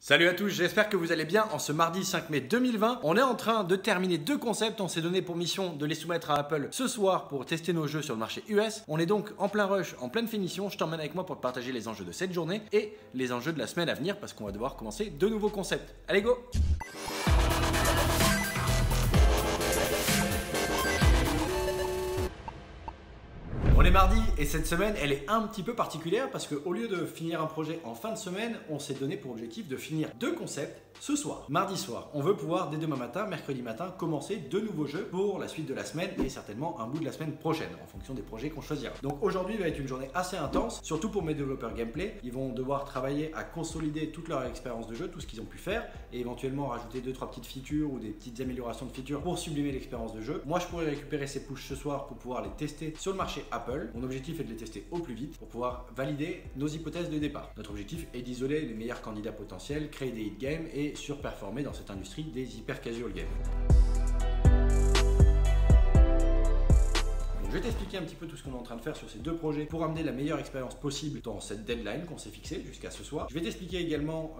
Salut à tous, j'espère que vous allez bien. En ce mardi 5 mai 2020, on est en train de terminer deux concepts. On s'est donné pour mission de les soumettre à Apple ce soir pour tester nos jeux sur le marché US. On est donc en plein rush, en pleine finition. Je t'emmène avec moi pour te partager les enjeux de cette journée et les enjeux de la semaine à venir parce qu'on va devoir commencer de nouveaux concepts. Allez go! On est mardi et cette semaine elle est un petit peu particulière parce qu'au lieu de finir un projet en fin de semaine, on s'est donné pour objectif de finir deux concepts ce soir. Mardi soir, on veut pouvoir dès demain matin, mercredi matin, commencer de nouveaux jeux pour la suite de la semaine et certainement un bout de la semaine prochaine en fonction des projets qu'on choisira. Donc aujourd'hui va être une journée assez intense, surtout pour mes développeurs gameplay. Ils vont devoir travailler à consolider toute leur expérience de jeu, tout ce qu'ils ont pu faire et éventuellement rajouter 2-3 petites features ou des petites améliorations de features pour sublimer l'expérience de jeu. Moi je pourrais récupérer ces pushes ce soir pour pouvoir les tester sur le marché Apple. Mon objectif est de les tester au plus vite pour pouvoir valider nos hypothèses de départ. Notre objectif est d'isoler les meilleurs candidats potentiels, créer des hit games et surperformer dans cette industrie des hyper casual games. Je vais t'expliquer un petit peu tout ce qu'on est en train de faire sur ces deux projets pour amener la meilleure expérience possible dans cette deadline qu'on s'est fixée jusqu'à ce soir. Je vais t'expliquer également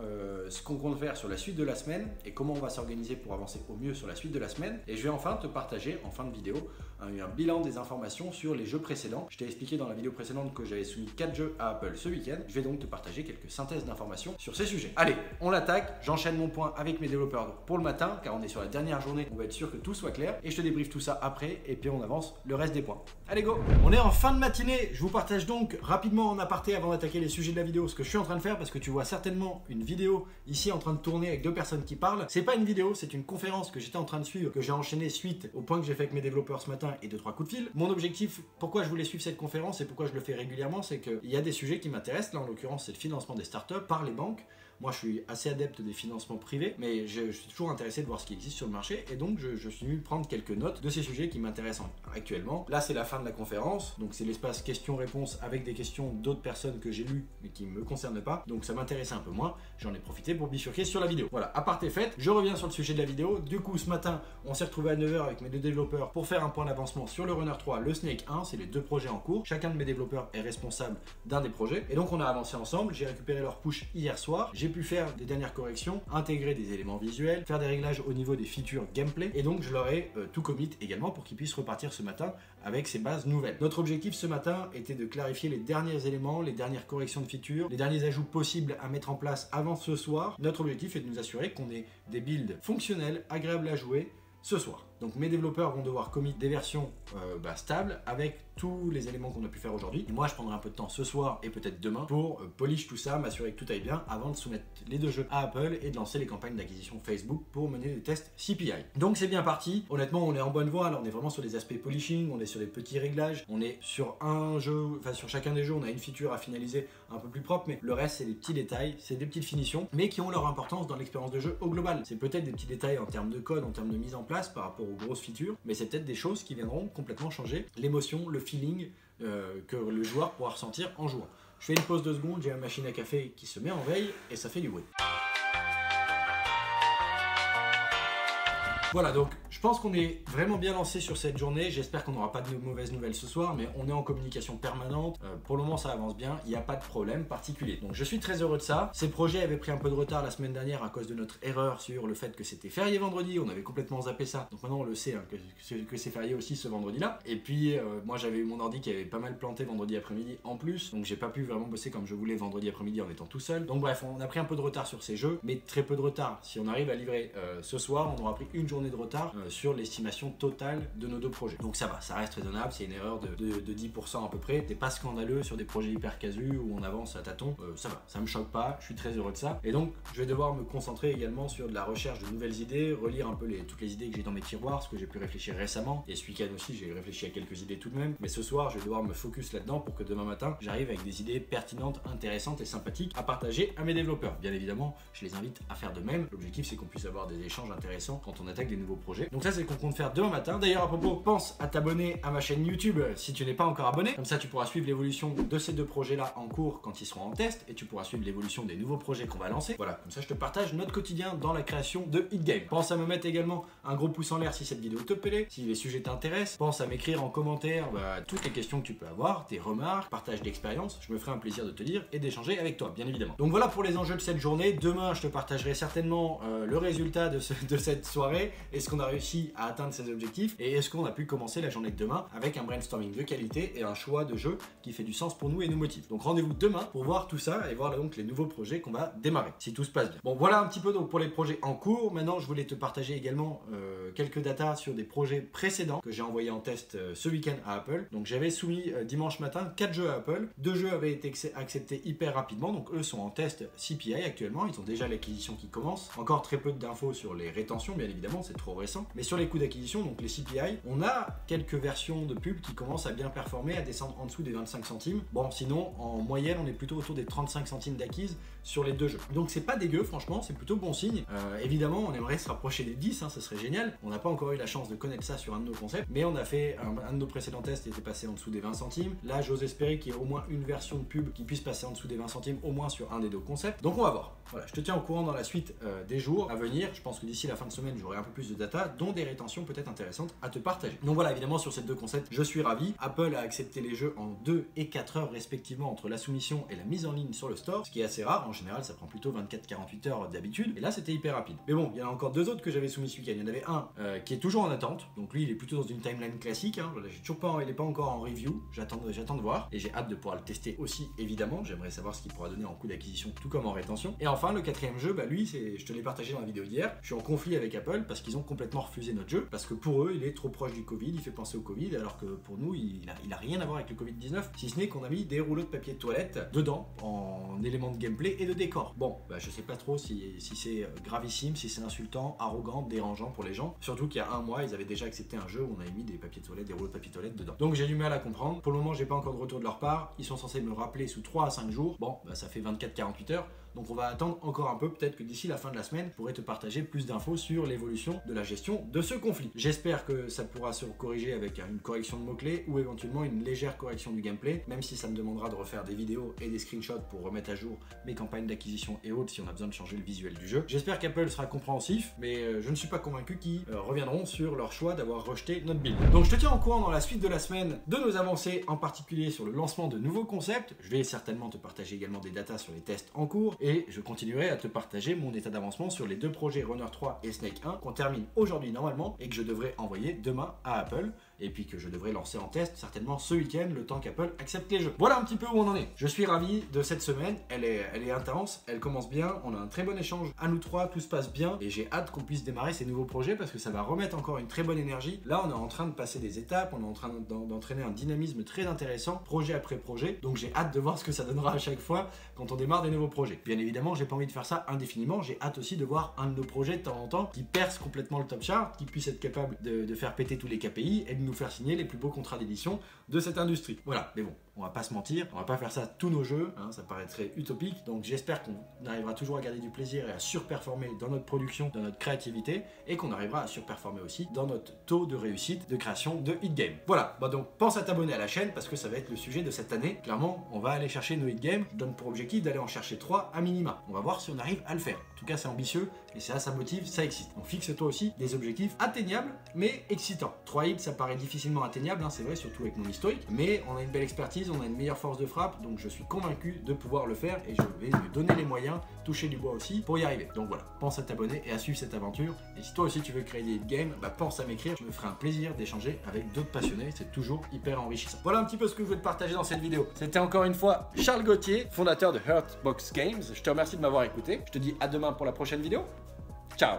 ce qu'on compte faire sur la suite de la semaine et comment on va s'organiser pour avancer au mieux sur la suite de la semaine. Et je vais enfin te partager en fin de vidéo un bilan des informations sur les jeux précédents. Je t'ai expliqué dans la vidéo précédente que j'avais soumis 4 jeux à Apple ce week-end. Je vais donc te partager quelques synthèses d'informations sur ces sujets. Allez, on l'attaque. J'enchaîne mon point avec mes développeurs pour le matin car on est sur la dernière journée. On va être sûr que tout soit clair et je te débriefe tout ça après et puis on avance le reste des points. Allez go! On est en fin de matinée, je vous partage donc rapidement en aparté avant d'attaquer les sujets de la vidéo ce que je suis en train de faire parce que tu vois certainement une vidéo ici en train de tourner avec deux personnes qui parlent. C'est pas une vidéo, c'est une conférence que j'étais en train de suivre, que j'ai enchaîné suite au point que j'ai fait avec mes développeurs ce matin et 2-3 coups de fil. Mon objectif, pourquoi je voulais suivre cette conférence et pourquoi je le fais régulièrement, c'est qu'il y a des sujets qui m'intéressent. Là en l'occurrence c'est le financement des startups par les banques. Moi, je suis assez adepte des financements privés, mais je suis toujours intéressé de voir ce qui existe sur le marché et donc je suis venu prendre quelques notes de ces sujets qui m'intéressent actuellement. Là, c'est la fin de la conférence, donc c'est l'espace questions-réponses avec des questions d'autres personnes que j'ai lues mais qui ne me concernent pas, donc ça m'intéressait un peu moins. J'en ai profité pour bifurquer sur la vidéo. Voilà, aparté fait, je reviens sur le sujet de la vidéo. Du coup, ce matin, on s'est retrouvé à 9h avec mes deux développeurs pour faire un point d'avancement sur le Runner 3, le Snake 1, c'est les deux projets en cours. Chacun de mes développeurs est responsable d'un des projets et donc on a avancé ensemble. J'ai récupéré leur push hier soir, j'ai pu faire des dernières corrections, intégrer des éléments visuels, faire des réglages au niveau des features gameplay et donc je leur ai tout commit également pour qu'ils puissent repartir ce matin avec ces bases nouvelles. Notre objectif ce matin était de clarifier les derniers éléments, les dernières corrections de features, les derniers ajouts possibles à mettre en place avant ce soir. Notre objectif est de nous assurer qu'on ait des builds fonctionnels, agréables à jouer ce soir. Donc mes développeurs vont devoir commit des versions stables avec tous les éléments qu'on a pu faire aujourd'hui. Et moi je prendrai un peu de temps ce soir et peut-être demain pour polish tout ça, m'assurer que tout aille bien avant de soumettre les deux jeux à Apple et de lancer les campagnes d'acquisition Facebook pour mener des tests CPI. Donc c'est bien parti, honnêtement on est en bonne voie, là on est vraiment sur des aspects polishing, on est sur des petits réglages, on est sur un jeu, enfin sur chacun des jeux on a une feature à finaliser un peu plus propre, mais le reste c'est des petits détails, c'est des petites finitions, mais qui ont leur importance dans l'expérience de jeu au global. C'est peut-être des petits détails en termes de code, en termes de mise en place par rapport aux grosses features, mais c'est peut-être des choses qui viendront complètement changer l'émotion, le feeling que le joueur pourra ressentir en jouant. Je fais une pause de secondes, j'ai ma machine à café qui se met en veille et ça fait du bruit. Voilà, donc je pense qu'on est vraiment bien lancé sur cette journée. J'espère qu'on n'aura pas de mauvaises nouvelles ce soir, mais on est en communication permanente. Pour le moment, ça avance bien. Il n'y a pas de problème particulier. Donc je suis très heureux de ça. Ces projets avaient pris un peu de retard la semaine dernière à cause de notre erreur sur le fait que c'était férié vendredi. On avait complètement zappé ça. Donc maintenant, on le sait hein, que c'est férié aussi ce vendredi-là. Et puis, moi, j'avais eu mon ordi qui avait pas mal planté vendredi après-midi en plus. Donc j'ai pas pu vraiment bosser comme je voulais vendredi après-midi en étant tout seul. Donc bref, on a pris un peu de retard sur ces jeux, mais très peu de retard. Si on arrive à livrer ce soir, on aura pris une journée de retard sur l'estimation totale de nos deux projets. Donc ça va, ça reste raisonnable, c'est une erreur de 10% à peu près. C'est pas scandaleux sur des projets hyper casus où on avance à tâtons, ça va, ça me choque pas, je suis très heureux de ça. Et donc je vais devoir me concentrer également sur de la recherche de nouvelles idées, relire un peu toutes les idées que j'ai dans mes tiroirs, ce que j'ai pu réfléchir récemment. Et ce week-end aussi, j'ai réfléchi à quelques idées tout de même. Mais ce soir, je vais devoir me focus là-dedans pour que demain matin, j'arrive avec des idées pertinentes, intéressantes et sympathiques à partager à mes développeurs. Bien évidemment, je les invite à faire de même. L'objectif, c'est qu'on puisse avoir des échanges intéressants quand on attaque avec des nouveaux projets. Donc ça, c'est ce qu'on compte faire demain matin. D'ailleurs, à propos, pense à t'abonner à ma chaîne YouTube si tu n'es pas encore abonné. Comme ça, tu pourras suivre l'évolution de ces deux projets-là en cours quand ils seront en test et tu pourras suivre l'évolution des nouveaux projets qu'on va lancer. Voilà, comme ça, je te partage notre quotidien dans la création de Hit Game. Pense à me mettre également un gros pouce en l'air si cette vidéo te plaît, si les sujets t'intéressent. Pense à m'écrire en commentaire toutes les questions que tu peux avoir, tes remarques, partage d'expérience. Je me ferai un plaisir de te lire et d'échanger avec toi, bien évidemment. Donc voilà pour les enjeux de cette journée. Demain, je te partagerai certainement le résultat de cette soirée. Est-ce qu'on a réussi à atteindre ses objectifs et est-ce qu'on a pu commencer la journée de demain avec un brainstorming de qualité et un choix de jeu qui fait du sens pour nous et nous motive. Donc rendez-vous demain pour voir tout ça et voir donc les nouveaux projets qu'on va démarrer, si tout se passe bien. Bon, voilà un petit peu donc pour les projets en cours. Maintenant, je voulais te partager également quelques datas sur des projets précédents que j'ai envoyés en test ce week-end à Apple. Donc j'avais soumis dimanche matin 4 jeux à Apple. 2 jeux avaient été acceptés hyper rapidement, donc eux sont en test CPI actuellement. Ils ont déjà l'acquisition qui commence. Encore très peu d'infos sur les rétentions, bien évidemment, c'est trop récent. Mais sur les coûts d'acquisition, donc les CPI, on a quelques versions de pub qui commencent à bien performer, à descendre en dessous des 25 centimes. Bon, sinon, en moyenne, on est plutôt autour des 35 centimes d'acquise sur les 2 jeux. Donc c'est pas dégueu, franchement, c'est plutôt bon signe. Évidemment, on aimerait se rapprocher des 10, hein, ça serait génial. On n'a pas encore eu la chance de connaître ça sur un de nos concepts, mais on a fait un de nos précédents tests qui était passé en dessous des 20 centimes. Là, j'ose espérer qu'il y ait au moins une version de pub qui puisse passer en dessous des 20 centimes, au moins sur un des deux concepts. Donc on va voir. Voilà, je te tiens au courant dans la suite des jours à venir. Je pense que d'ici la fin de semaine, j'aurai un peu plus de data, dont des rétentions peut-être intéressantes à te partager. Donc voilà, évidemment, sur ces deux concepts, je suis ravi. Apple a accepté les jeux en 2 et 4 heures respectivement entre la soumission et la mise en ligne sur le store, ce qui est assez rare. En général, ça prend plutôt 24-48 heures d'habitude. Et là, c'était hyper rapide. Mais bon, il y en a encore 2 autres que j'avais soumis ce week-end. Il y en avait un qui est toujours en attente. Donc lui, il est plutôt dans une timeline classique. Hein. J'ai toujours pas, il n'est pas encore en review. J'attends de voir. Et j'ai hâte de pouvoir le tester aussi, évidemment. J'aimerais savoir ce qu'il pourra donner en coût d'acquisition, tout comme en rétention. Et enfin, le 4e jeu, lui, je te l'ai partagé dans la vidéo d'hier. Je suis en conflit avec Apple parce qu'ils ont complètement refusé notre jeu. Parce que pour eux, il est trop proche du Covid. Il fait penser au Covid. Alors que pour nous, il a rien à voir avec le Covid-19. Si ce n'est qu'on a mis des rouleaux de papier de toilette dedans en éléments de gameplay et de décor. Bon, je sais pas trop si c'est gravissime, si c'est insultant, arrogant, dérangeant pour les gens. Surtout qu'il y a un mois, ils avaient déjà accepté un jeu où on avait mis des papiers de toilette, des rouleaux de papier de toilette dedans. Donc j'ai du mal à comprendre. Pour le moment, j'ai pas encore de retour de leur part. Ils sont censés me rappeler sous 3 à 5 jours. Bon, ça fait 24-48 heures. Donc on va attendre encore un peu, peut-être que d'ici la fin de la semaine, je pourrai te partager plus d'infos sur l'évolution de la gestion de ce conflit. J'espère que ça pourra se corriger avec une correction de mots-clés ou éventuellement une légère correction du gameplay, même si ça me demandera de refaire des vidéos et des screenshots pour remettre à jour mes campagnes d'acquisition et autres si on a besoin de changer le visuel du jeu. J'espère qu'Apple sera compréhensif, mais je ne suis pas convaincu qu'ils reviendront sur leur choix d'avoir rejeté notre build. Donc je te tiens au courant dans la suite de la semaine de nos avancées, en particulier sur le lancement de nouveaux concepts. Je vais certainement te partager également des datas sur les tests en cours et je continuerai à te partager mon état d'avancement sur les 2 projets Runner 3 et Snake 1 qu'on termine aujourd'hui normalement et que je devrais envoyer demain à Apple et puis que je devrais lancer en test certainement ce week-end le temps qu'Apple accepte les jeux. Voilà un petit peu où on en est. Je suis ravi de cette semaine, elle est intense, elle commence bien, on a un très bon échange à nous 3, tout se passe bien et j'ai hâte qu'on puisse démarrer ces nouveaux projets parce que ça va remettre encore une très bonne énergie. Là on est en train de passer des étapes, on est en train d'entraîner un dynamisme très intéressant, projet après projet, donc j'ai hâte de voir ce que ça donnera à chaque fois quand on démarre des nouveaux projets. Bien évidemment, j'ai pas envie de faire ça indéfiniment, j'ai hâte aussi de voir un de nos projets de temps en temps qui perce complètement le top chart, qui puisse être capable de faire péter tous les KPI et de nous faire signer les plus beaux contrats d'édition de cette industrie. Voilà, mais bon, on va pas se mentir, on va pas faire ça tous nos jeux, hein, ça paraîtrait utopique, donc j'espère qu'on arrivera toujours à garder du plaisir et à surperformer dans notre production, dans notre créativité, et qu'on arrivera à surperformer aussi dans notre taux de réussite de création de hit game. Voilà, donc pense à t'abonner à la chaîne parce que ça va être le sujet de cette année. Clairement, on va aller chercher nos hit games, je donne pour objectif d'aller en chercher 3 à minima. On va voir si on arrive à le faire. En tout cas, c'est ambitieux, et ça motive, ça excite. Donc fixe-toi aussi des objectifs atteignables, mais excitants. 3 hits, ça paraît difficilement atteignable, hein, c'est vrai, surtout avec mon historique, mais on a une belle expertise, on a une meilleure force de frappe, donc je suis convaincu de pouvoir le faire et je vais lui donner les moyens, toucher du bois aussi, pour y arriver. Donc voilà, pense à t'abonner et à suivre cette aventure. Et si toi aussi tu veux créer des hit games, pense à m'écrire, je me ferai un plaisir d'échanger avec d'autres passionnés, c'est toujours hyper enrichissant. Voilà un petit peu ce que je voulais te partager dans cette vidéo. C'était encore une fois Charles Gauthier, fondateur de Hurtbox Games. Je te remercie de m'avoir écouté. Je te dis à demain pour la prochaine vidéo. Ciao!